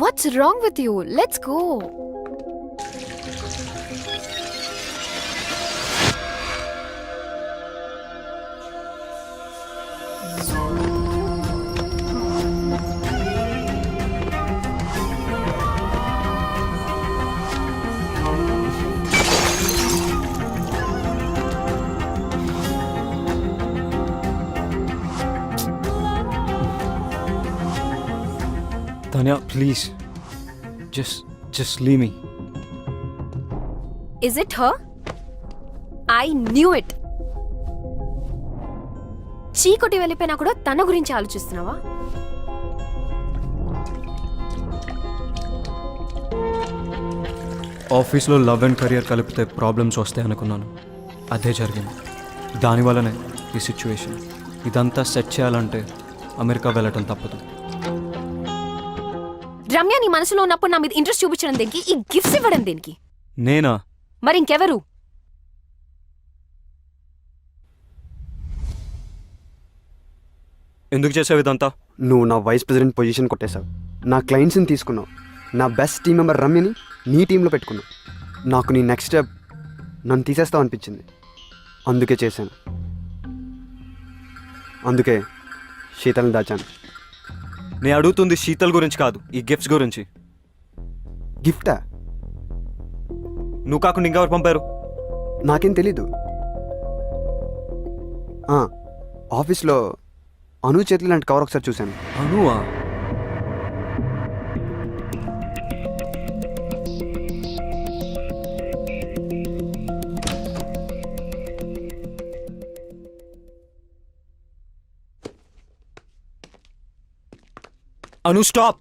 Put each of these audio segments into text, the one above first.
What's wrong with you? Let's go. Tanya, please. Just leave me. Is it her? I knew it. చీకొట్టి వెళ్ళిపోయినా కూడా తన గురించి ఆలోచిస్తున్నావా? ఆఫీస్లో love and career కలిపితే problems వస్తాయి అనుకున్నాను. అదే జరిగింది. దానివల్లనే ఈ సిచ్యువేషన్. ఇదంతా సెట్ చేయాలంటే అమెరికా వెళ్ళటం తప్పదు. రమ్య నీ మనసులో ఉన్నప్పుడు నా మీద ఇంట్రెస్ట్ చూపించడం దేనికి? ఈ గిఫ్ట్స్ ఇవ్వడం దేనికి? నేనా? మరి ఇంకెవరు? ఎందుకు చేసావు ఇదంతా? నువ్వు నా వైస్ ప్రెసిడెంట్ పొజిషన్ కొట్టేశావు. నా క్లయింట్స్ని తీసుకున్నావు. నా బెస్ట్ టీం మెంబర్ రమ్యని నీ టీంలో పెట్టుకున్నావు. నాకు నీ నెక్స్ట్ స్టెప్ నన్ను తీసేస్తావు అనిపించింది. అందుకే చేశాను. అందుకే శీతల్ని దాచాను. నేను అడుగుతుంది శీతల్ గురించి కాదు, ఈ గిఫ్ట్స్ గురించి. గిఫ్టా? నువ్వు కాకుండా ఇంకెవరు పంపారు? నాకేం తెలీదు. ఆఫీస్లో అను చేతులు లాంటి కవర్ ఒకసారి చూశాను. అనువా? Anu, stop!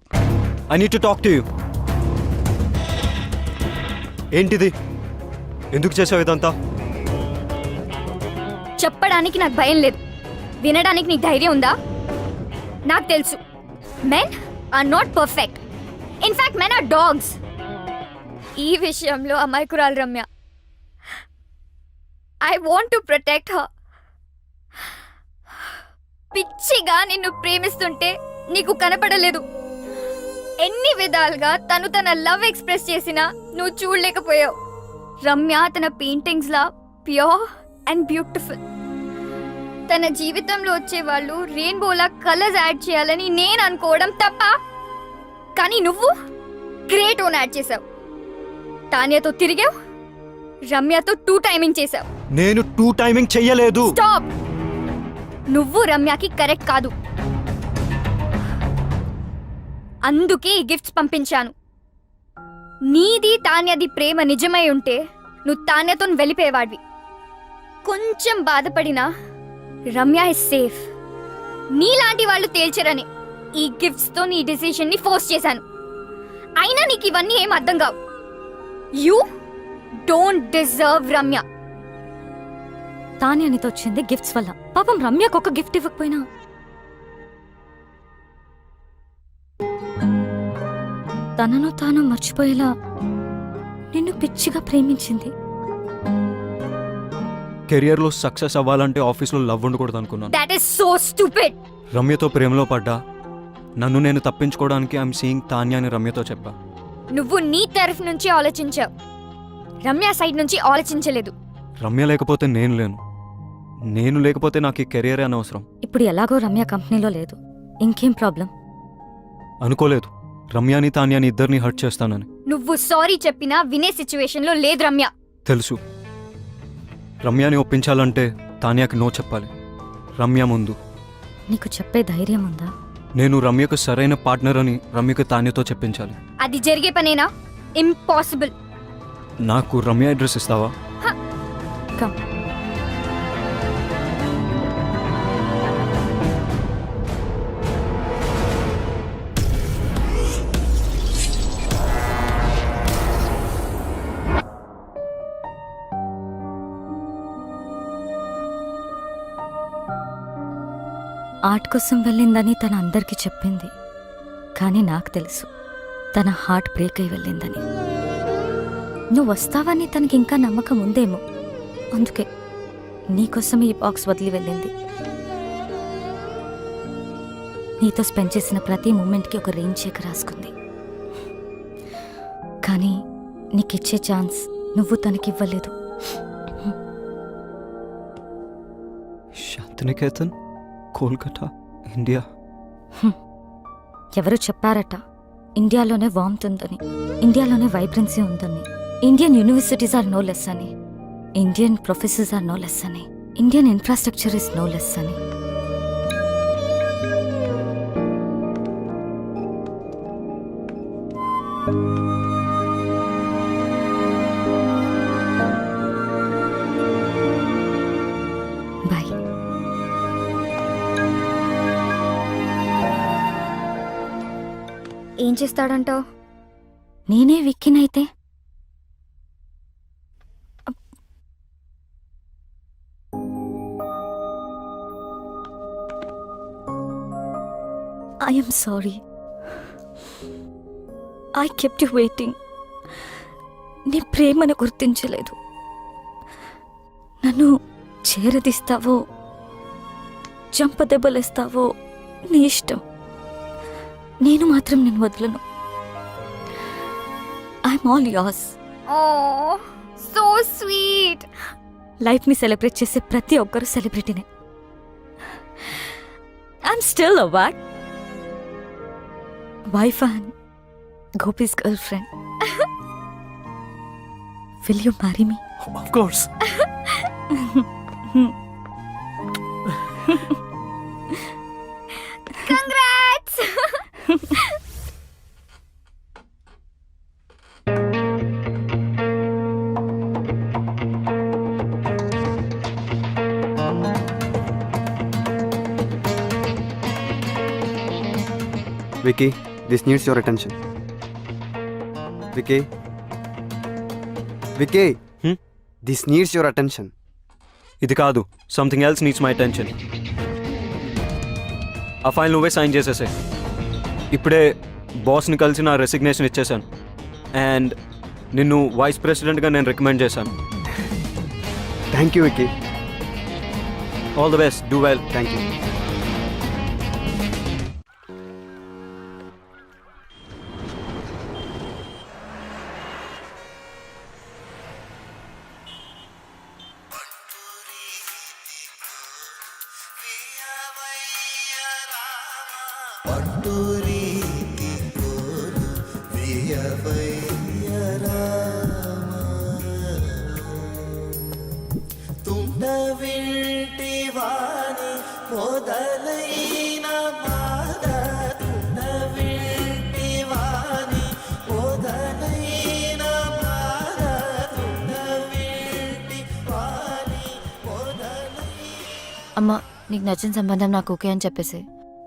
I need to talk to you. ఏంటిది? ఎందుకు చేసావు ఇదంతా? చెప్పడానికి నాకు భయం లేదు. వినడానికి నీకు ధైర్యం ఉందా? నాకు తెలుసు, men are not perfect. In fact men are dogs. ఈ విషయంలో అమాయకురాలు Ramya. I want to protect her. పిచ్చిగా నిన్ను ప్రేమిస్తుంటే నీకు కనపడలేదు. ఎన్ని విధాలుగా తను తన లవ్ ఎక్స్ప్రెస్ చేసినా నువ్వు చూడలేకపోయావు. రమ్య తన paintings law pure and beautiful. తన జీవితంలో వచ్చే వాళ్ళు రెయిన్బోలా కలర్స్ యాడ్ చేయాలని నేను అనుకోవడం తప్ప. కానీ నువ్వు గ్రేట్ ఓన్ యాడ్ చేసావు. తాన్యతో తిరిగావు, రమ్యతో 2 టైమింగ్ చేసావు. నేను 2 టైమింగ్ చెయ్యలేదు. స్టాప్! నువ్వు రమ్యకి కరెక్ట్ కాదు. అందుకే ఈ గిఫ్ట్స్ పంపించాను. నీది తాన్యది ప్రేమ నిజమై ఉంటే నువ్వు తాన్యతో వెళ్ళిపోయేవాడివి. కొంచెం బాధపడినా రమ్య ఇస్ సేఫ్. నీలాంటి వాళ్ళు తేల్చరని ఈ గిఫ్ట్స్ తో నీ డిసిషన్ ని ఫోర్స్ చేశాను. అయినా నీకు ఇవన్నీ ఏం అర్థం కావు. You don't deserve Ramya. Tanya నీతో వచ్చింది గిఫ్ట్స్ వల్ల. పాపం రమ్యకు ఒక గిఫ్ట్ ఇవ్వకపోయినా తనను తాను మర్చిపోయేలా నిన్ను పిచ్చిగా ప్రేమించింది. కెరియర్లో సక్సెస్ అవ్వాలంటే ఆఫీస్లో లవ్ ఉండకూడదు అనుకున్నాను. That is so stupid. రమ్యతో ప్రేమలో పడ్డా. నన్ను నేను తప్పించుకోవడానికి ఐఎమ్ సీయింగ్ తాన్య అని రమ్యతో చెప్పా. నువ్వు నీ తరఫు నుంచి ఆలోచించావు, రమ్య సైడ్ నుంచి ఆలోచించలేదు. రమ్య లేకపోతే నేను లేను. నేను లేకపోతే నాకు ఈ కెరియరే అనవసరం. ఇప్పుడు ఎలాగో రమ్య కంపెనీలో లేదు. ఇంకేం ప్రాబ్లం? అనుకోలేదు రమ్యాని తాన్యాని ఇద్దరిని హర్ట్ చేస్తానని. నువ్వు సారీ చెప్పినా వినే సిచ్యువేషన్ లో లేదు రమ్య. తెలుసు. రమ్యాని ఒప్పించాలంటే తాన్యాకి నో చెప్పాలి. రమ్య ముందు. నీకు చెప్పే ధైర్యం ఉందా? నేను రమ్యకు సరైన పార్ట్నర్ అని రమ్యకు తాన్యతో చెప్పించాలి. అది జరిగే పనేనా? ఇంపాసిబుల్. నాకు రమ్య అడ్రస్ ఇస్తావా? కమ్. ఆర్ట్ కోసం వెళ్ళిందని తన అందరికీ చెప్పింది. కానీ నాకు తెలుసు తన హార్ట్ బ్రేక్ అయి వెళ్ళిందని. నువ్వు వస్తావని తనకి ఇంకా నమ్మకం ఉందేమో. అందుకే నీకోసం ఈ బాక్స్ వదిలి వెళ్ళింది. నీతో స్పెండ్ చేసిన ప్రతి మూమెంట్కి ఒక రెయిన్ చెక్ రాసుకుంది. కానీ నీకిచ్చే ఛాన్స్ నువ్వు తనకివ్వలేదు. శాంతినికేతన్, కోల్కతా, ఇండియా. ఎవరు చెప్పారట ఇండియాలోనే వార్మ్త్ ఉందని, ఇండియాలోనే వైబ్రెన్సీ ఉందని, Indian universities are no less అని, Indian professors are no less అని, Indian infrastructure is no less అని. బాయ్. ఏం చేస్తాడంటావు? నేనే విక్కినైతే I'm sorry. I kept you waiting. నీ ప్రేమను గుర్తించలేదు. నన్ను చేరదీస్తావో చంపదెబ్బలేస్తావో నీ ఇష్టం. నేను మాత్రం నేను వదలను. I'm all ears. Oh so sweet. లైఫ్ని సెలబ్రేట్ చేసే ప్రతి ఒక్కరు సెలబ్రిటీనే. I'm still a what? Wife and Gopi's girlfriend. Will you marry me? Of course. Congrats. Vicky, this needs your attention. Vicky? Vicky? This needs your attention. ఇది కాదు, something else needs my attention. ఆ file నువ్వే sign చేసేసే. ఇప్పుడే బాస్ని కలిసి నా resignation ఇచ్చేసాను. And నిన్ను vice ప్రెసిడెంట్గా నేను రికమెండ్ చేశాను. Thank you, Vicky. All the best. Do well. Thank you. అమ్మ, నీకు నచ్చిన సంబంధం నాకు ఓకే అని చెప్పేసి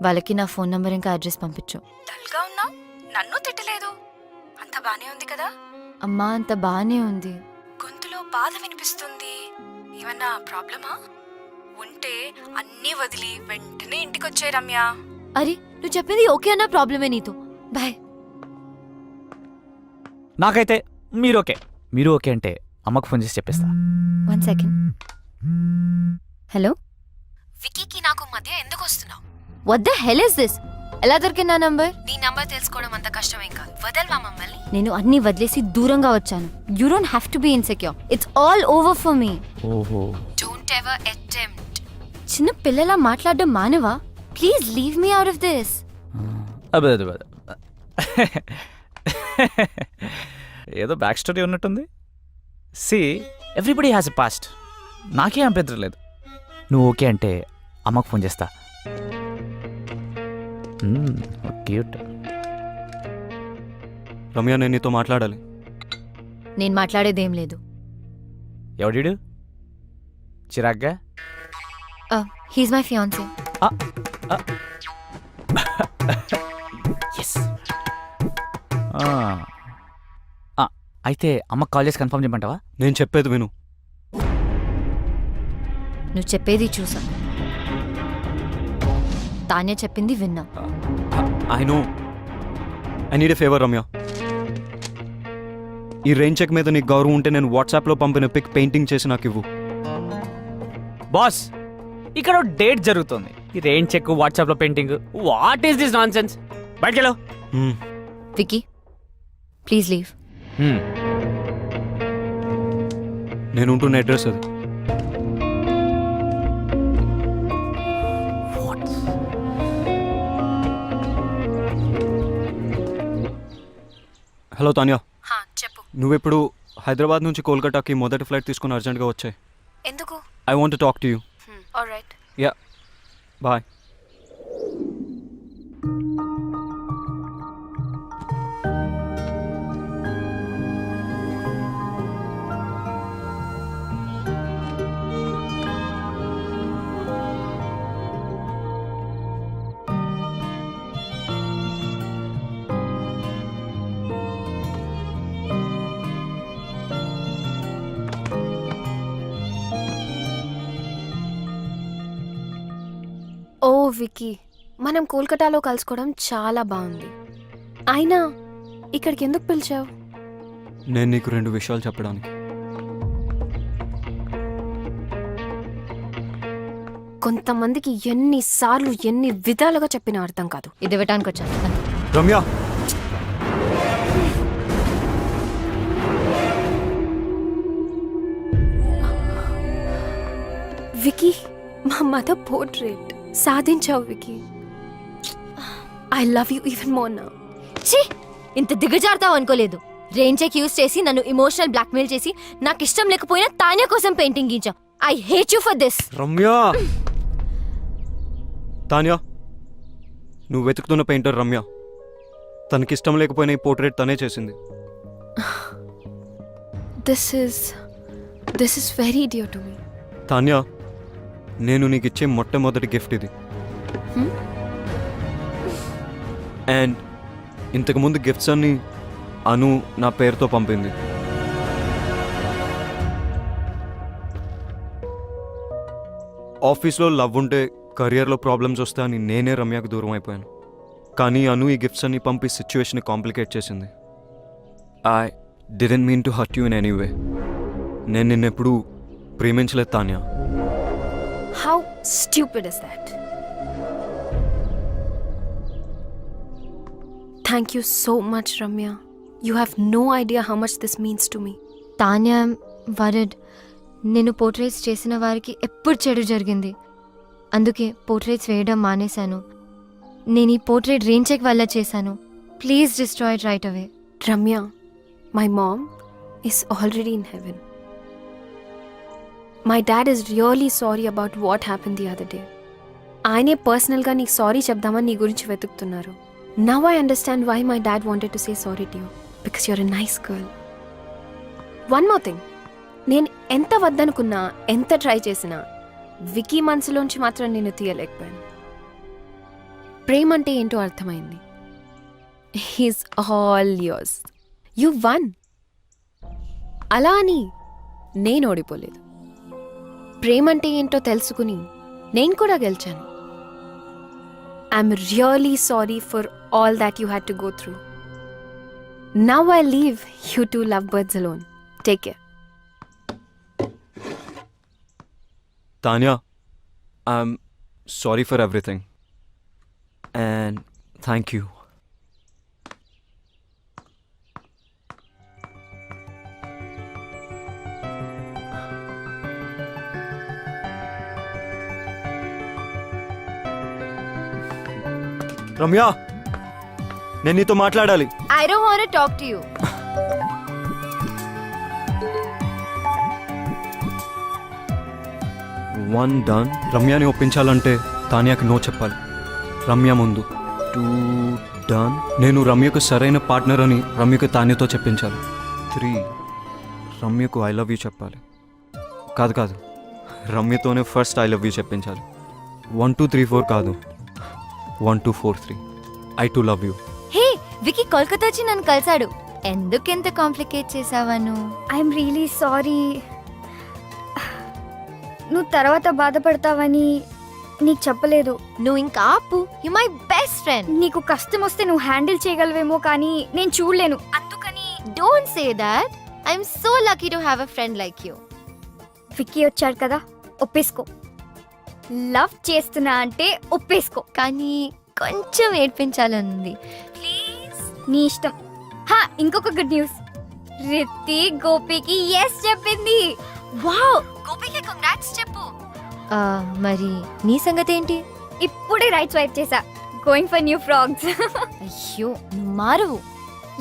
వాళ్ళకి నా ఫోన్ నంబర్ ఇంకా అడ్రస్ పంపించు. డల్గా ఉన్నావు, నన్ను తిట్టలేదు. అంత బానే ఉంది కదా? అమ్మా, అంత బానే ఉంది. గొంతులో బాధ వినిపిస్తుంది. ఏమన్నా ప్రాబ్లమా? ఉంటే అన్నీ వదిలి వెంటనే ఇంటికొచ్చాయి రమ్య. అరే, నువ్వు చెప్పింది ఓకే అన్న ప్రాబ్లమే నీతో. బాయ్. నాకైతే మీరు ఓకే. మీరు ఓకే అంటే అమ్మకు ఫోన్ చేసి చెప్పేస్తా. 1 సెకండ్. హలో, విక్కీకి నాకు మధ్య ఎందుకు వస్తున్నావు? What the hell is this? ఎలా దొరికింది నా నంబర్? నీ నంబర్ తెలుసుకోవడం అంత కష్టమేం కాదు. వదల్వా మమ్మల్ని. నేను అన్ని వదిలేసి దూరంగా వచ్చాను. You don't have to be insecure. It's all over for me. ఓహో, డోంట్ ఎవర్ అటెంప్ట్. చిన్న పిల్లలా మాట్లాడడం మానవా? Please leave me out of this. అదే ఏదో బ్యాక్ స్టోరీ ఉన్నట్టుంది. See, everybody has a past. నాకే అభ్యంతరం లేదు. నువ్వు ఓకే అంటే అమ్మకు ఫోన్ చేస్తా. క్యూట్. రమ్య, నేను నీతో మాట్లాడాలి. నేను మాట్లాడేదేం లేదు. ఎవడీడు? చిరాగ్గా? He's my fiancee. ఎస్. అయితే అమ్మకు కాల్ చేసి కన్ఫర్మ్ చేయమంటావా? నేను చెప్పేది విను. నువ్వు చెప్పేది చూసా, తానే చెప్పింది విన్నా. I know. I need a favour Ramya. ఈ రెయిన్ చెక్ మీద నీకు గౌరవం ఉంటే నేను వాట్సాప్లో పంపిన పిక్ పెయింటింగ్ చేసి నాకు ఇవ్వు. బాస్, ఇక్కడ డేట్ జరుగుతుంది. ఈ రెయిన్ చెక్, వాట్సాప్ లో painting. What is this nonsense? బయటకెళ్ళు. Vicky please leave. నేను ఉంటున్న అడ్రస్ అది. హలో తాన్యా, చెప్పు. నువ్వెప్పుడు హైదరాబాద్ నుంచి కోల్కతాకి మొదటి ఫ్లైట్ తీసుకుని అర్జెంట్గా వచ్చాయి. ఎందుకు? I want talk to you. Alright. Yeah, bye. ఓ వికీ, మనం కోల్కతాలో కలుసుకోవడం చాలా బాగుంది. అయినా ఇక్కడికి ఎందుకు పిలిచావు? నేను నీకు 2 విషయాలు చెప్పడానికి. కొంతమందికి ఎన్నిసార్లు ఎన్ని విధాలుగా చెప్పినా అర్థం కాదు. ఇది ఇవ్వటానికి వచ్చాను అంతే. రమ్య, వికీ, మా మదర్ పోర్ట్రేట్ సాధించావు Vicky. I love you even more now. ఛీ, ఇంత దిగజారుతావు అనుకోలేదు. రెయిన్ చెక్ యూస్ చేసి నన్ను ఇమోషనల్ బ్లాక్మెయిల్ చేసి నాకు ఇష్టం లేకపోయినా తానే కోసం పెయింటింగ్ గీంచావు. I hate you for this. Ramya. Tanya, నువ్వు వెతుకుతున్న పెయింటర్ రమ్య. తనకిష్టం లేకపోయినా ఈ పోర్ట్రేట్ తనే చేసింది. This is very dear to me. Tanya, నేను నీకు ఇచ్చే మొట్టమొదటి గిఫ్ట్ ఇది. అండ్ ఇంతకుముందు గిఫ్ట్స్ అన్నీ అను నా పేరుతో పంపింది. ఆఫీస్లో లవ్ ఉంటే కెరియర్లో ప్రాబ్లమ్స్ వస్తాయని నేనే రమ్యకు దూరం అయిపోయాను. కానీ అను ఈ గిఫ్ట్స్ అన్ని పంపి సిచ్యువేషన్ కాంప్లికేట్ చేసింది. I didn't mean to hurt you in any way. నేను నిన్నెప్పుడు ప్రేమించలేదు Tanya. How stupid is that? Thank you so much, Ramya. You have no idea how much this means to me. Tanya word. నేను portraits చేసిన వారికి ఎప్పుడు చెడు జరిగింది. అందుకే portraits వేయడం మానేశాను. నేను ఈ పోర్ట్రేట్ రెయిన్ చెక్ వల్ల చేశాను. Please destroy it right away. Ramya, my mom is already in heaven. My dad is really sorry about what happened the other day. ఆయనే పర్సనల్గా నీకు సారీ చెప్దామని నీ గురించి వెతుకుతున్నారు. Now I understand why my dad wanted to say sorry to you. Because you're a nice girl. One more thing. నేను ఎంత వద్దనుకున్నా, ఎంత ట్రై చేసినా వికీ మనసులోంచి మాత్రం నేను తీయలేకపోయాను. ప్రేమ అంటే ఏంటో అర్థమైంది. He's all yours. You one. అలా అని నేను ఓడిపోలేదు. ప్రేమ అంటే ఏంటో తెలుసుకుని నేను కూడా గెలిచాను. I'm really sorry for all that you had to go through. Now I leave you two lovebirds alone. Take care. Tanya, I'm sorry for everything. And thank you. Ramya, నేను నీతో మాట్లాడాలి. I don't want to talk to you. One done. రమ్యని ఒప్పించాలంటే తాన్యాకి no చెప్పాలి. రమ్య ముందు 2 done. నేను రమ్యకు సరైన పార్ట్నర్ అని రమ్యకు తాన్యతో చెప్పించాలి. 3 రమ్యకు ఐ లవ్ యూ చెప్పాలి. కాదు రమ్యతోనే ఫస్ట్ ఐ లవ్ యూ చెప్పించాలి. 1 2 3 4 కాదు, 1 2 4 3 I too love you. Hey, Vicky Kolkata వచ్చి నన్ను కలిసాడు. ఎందుకెంత కాంప్లికేట్ చేసావాను? I'm really sorry. నువ్వు తర్వాత బాధపడతావని నీకు చెప్పలేదు. నువ్వు ఇంకా ఆపు. You my best friend. నీకు కష్టం వస్తే నువ్వు హ్యాండిల్ చేయగలవేమో కానీ నేను చూడలేను. అందుకని don't say that. I'm so lucky to have a friend like you. Vicky వచ్చాడు కదా, ఒప్పేసుకో. లవ్ చేస్తున్నా అంటే ఒప్పేసుకో. కానీ కొంచెం ఏడ్పించాలనుంది. ప్లీజ్ నీ ఇష్టం. ఇంకొక గుడ్ న్యూస్, రిత్తి గోపికి ఎస్ చెప్పింది. వావ్, గోపికి కంగ్రాట్స్ చెప్పు. మరి నీ సంగతి ఏంటి? ఇప్పుడే రైట్ స్వైప్ చేసా. Going for new frogs. అయ్యో నువ్వు మారువు.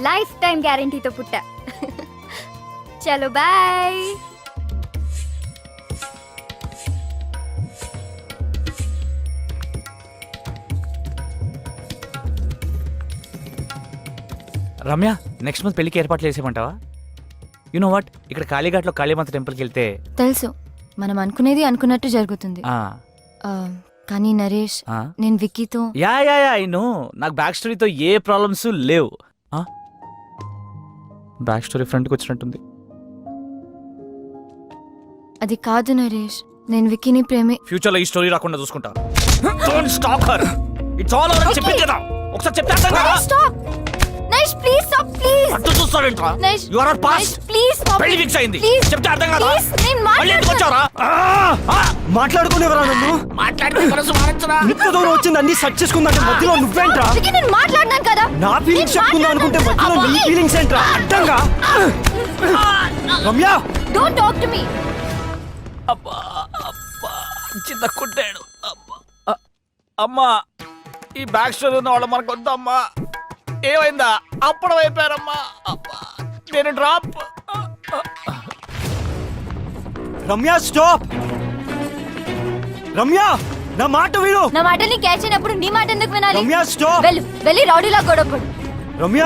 లైఫ్ టైం గ్యారంటీతో పుట్టా. చలో బాయ్. రమ్య, నెక్స్ట్ మంత్ పెళ్లికి ఏర్పాట్లు చేసేమంటావా? యు నో వాట్, ఇక్కడ కాళీఘాట్లో కాళీమాత టెంపుల్కి వెళ్తే తెలుసు, మనం అనుకునేది అనుకున్నట్టు జరుగుతుంది. ఆ, కానీ నరేష్, ఆ. నేను విక్కీతో యా ఐ నో, నాకు బ్యాక్ స్టోరీతో ఏ ప్రాబ్లమ్స్ లేవు. బ్యాక్ స్టోరీ ఫ్రంట్కి వచ్చినట్టుంది. అది కాదు నరేష్, నేను విక్కీని ఫ్యూచర్ లో ఈ స్టోరీ రాకుండా చూసుకుంటా. Don't stop her, it's all over. చెప్పి కదా ఒకసారి చెప్తే అర్థం కాదా? Stop Naresh, please stop, please. అటు చూస్తావేంట్రా? Naresh, you are not past. Please stop. పెళ్లి ఫిక్స్ అయింది, ప్లీజ్ చెప్తే అర్థం కాదా? ప్లీజ్, నేను మళ్ళీ ఎందుకు వచ్చావురా? మాట్లాడుకునేవరా నన్ను? మాట్లాడితే మనసు మారచ్చురా. ఇంత దూరం వచ్చింది అన్ని సెర్చ్ చేసుకుందంటే మధ్యలో నువ్వేంట్రా? విక్కీ, నేను మాట్లాడినాను కదా. నా ఫీలింగ్స్ చెప్పుకుందాం అనుకుంటే మధ్యలో నీ ఫీలింగ్స్ ఏంట్రా? అడ్డంగా. Ramya, don't talk to me. అబ్బా అబ్బా, చిన్న కుట్టాడు. అబ్బా అమ్మా, ఈ బ్యాక్ స్టోరీ ఉన్న వాళ్ళు మనకు వద్దమ్మా. ఏమైందా? అప్పుడు అయిపోయారమ్మా. అబ్బా, నేను డ్రాప్. రమ్య స్టాప్. రమ్య, నా మాట విను. నా మాటల్ని క్యాచ్ అయినప్పుడు నీ మాట ఎందుకు వినాలి? రమ్య స్టాప్. వెళ్ళి రౌడీలా గొడవపడు. రమ్య,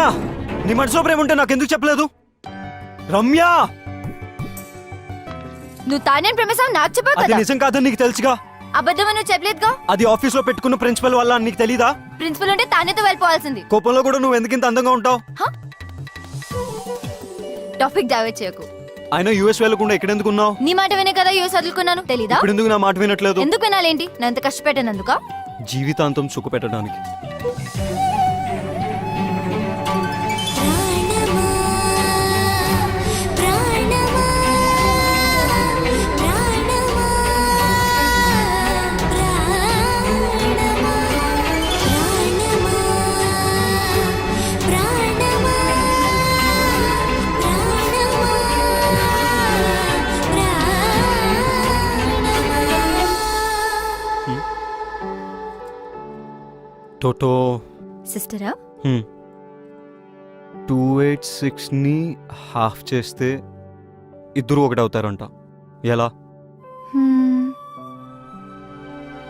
నీ మనసులో ప్రేమ ఉంటే నాకు ఎందుకు చెప్పలేదు? రమ్య, నువ్వు తానేం ప్రేమిస్తావు నాకు చెప్పావు అది కదా. నిజం కాదని నీకు తెలుసుగా. అబద్ధం నువ్వు చెప్పలేదుగా. అది ఆఫీస్ లో పెట్టుకున్న ప్రిన్సిపల్ వల్ల నీకు తెలీదా? ప్రిన్సిపల్ ఉంటే తానేతో వెళ్ళిపోవాల్సింది. కోపంలో కూడా నువ్వు ఎందుకు ఇంత అందంగా ఉంటావు? టాపిక్ డైవర్ట్ చేయకు. ఆయన యూఎస్ వెళ్ళకుండా ఇక్కడ ఎందుకు ఉన్నావు? నీ మాట వినే కదా యూఎస్ వదులుకున్నాను, తెలీదా? ఇప్పుడు ఎందుకు నా మాట వినట్లేదు? ఎందుకు వినాలేంటి? నేను ఎంత కష్టపెట్టానందుక? జీవితాంతం సుఖ పెట్టడానికి. టోటో సిస్టరా? 286ని హాఫ్ చేస్తే ఇద్దరు ఒకటవుతారంట. ఎలా?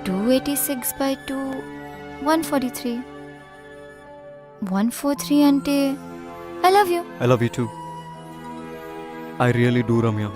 286 by 2 143. 143 అంటే I love you. I love you two. I really do Ramya.